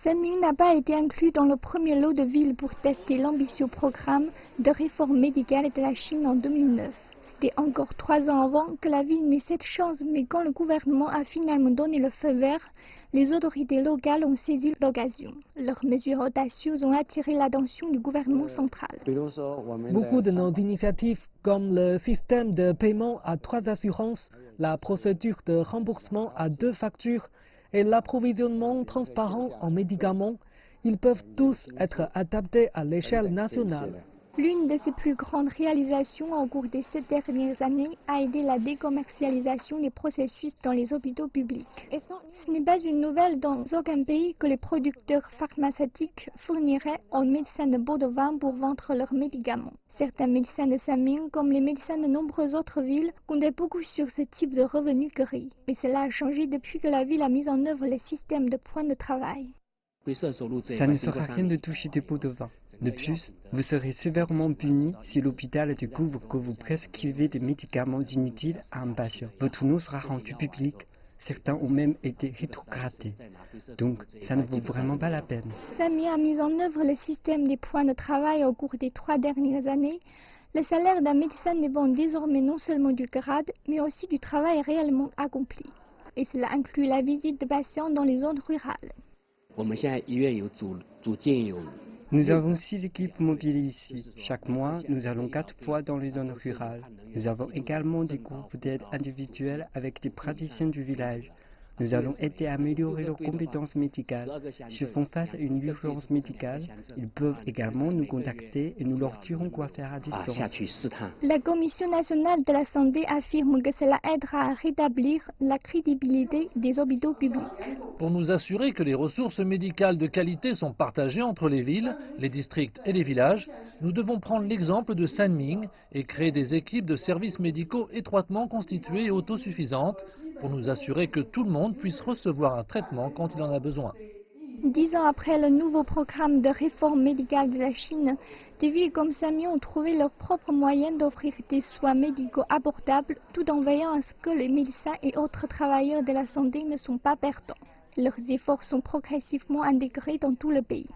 Sanming n'a pas été inclus dans le premier lot de villes pour tester l'ambitieux programme de réforme médicale de la Chine en 2009. C'était encore 3 ans avant que la ville n'ait cette chance, mais quand le gouvernement a finalement donné le feu vert, les autorités locales ont saisi l'occasion. Leurs mesures audacieuses ont attiré l'attention du gouvernement central. Beaucoup de nos initiatives, comme le système de paiement à 3 assurances, la procédure de remboursement à 2 factures et l'approvisionnement transparent en médicaments, ils peuvent tous être adaptés à l'échelle nationale. L'une de ses plus grandes réalisations au cours des 7 dernières années a été la décommercialisation des processus dans les hôpitaux publics. Ce n'est pas une nouvelle dans aucun pays que les producteurs pharmaceutiques fourniraient aux médecins de bovins pour vendre leurs médicaments. Certains médecins de Sanming, comme les médecins de nombreuses autres villes, comptaient beaucoup sur ce type de revenus cueillis. Mais cela a changé depuis que la ville a mis en œuvre les systèmes de points de travail. Ça ne sera rien de toucher des pots de vin. De plus, vous serez sévèrement puni si l'hôpital découvre que vous prescrivez des médicaments inutiles à un patient. Votre nom sera rendu public. Certains ont même été rétrogradés. Donc, ça ne vaut vraiment pas la peine. Sanming a mis en œuvre le système des points de travail au cours des 3 dernières années. Le salaire d'un médecin dépend désormais non seulement du grade, mais aussi du travail réellement accompli. Et cela inclut la visite de patients dans les zones rurales. Nous avons 6 équipes mobiles ici. Chaque mois, nous allons 4 fois dans les zones rurales. Nous avons également des groupes d'aide individuels avec des praticiens du village. Nous allons aider à améliorer leurs compétences médicales. S'ils font face à une urgence médicale, ils peuvent également nous contacter et nous leur dirons quoi faire à distance. La Commission nationale de la santé affirme que cela aidera à rétablir la crédibilité des hôpitaux publics. Pour nous assurer que les ressources médicales de qualité sont partagées entre les villes, les districts et les villages, nous devons prendre l'exemple de Sanming et créer des équipes de services médicaux étroitement constituées et autosuffisantes pour nous assurer que tout le monde puisse recevoir un traitement quand il en a besoin. 10 ans après le nouveau programme de réforme médicale de la Chine, des villes comme Sanming ont trouvé leurs propres moyens d'offrir des soins médicaux abordables tout en veillant à ce que les médecins et autres travailleurs de la santé ne sont pas perdants. Leurs efforts sont progressivement intégrés dans tout le pays.